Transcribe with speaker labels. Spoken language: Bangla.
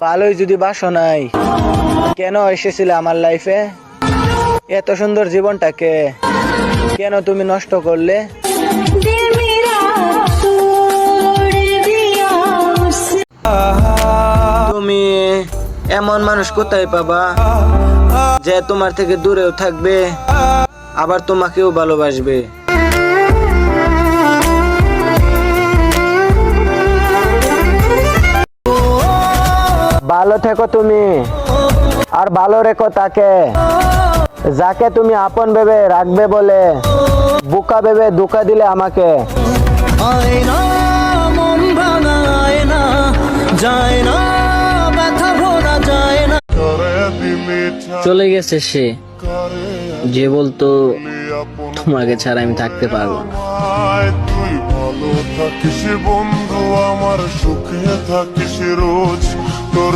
Speaker 1: ভালোই যদি বাসো নাই, কেন এসেছিলে আমার লাইফে? এত সুন্দর জীবনটাকে কেন তুমি নষ্ট করলে? তুমি এমন মানুষ কোথায় পাবা যে তোমার থেকে দূরেও থাকবে আবার তোমাকেও ভালোবাসবে? ভালো থেকো তুমি, আর ভালো রেখো তাকে যাকে তুমি আপন ভেবে রাখবে বলে বোকা ভেবে ধোঁকা দিলে আমাকে। চলে গেছে সে, যে বলতো তোমাকে ছাড়া আমি থাকতে পারবো না।
Speaker 2: তুই ভালো থাকিস বন্ধু, আমার সুখে থাকিস রোজ, তোর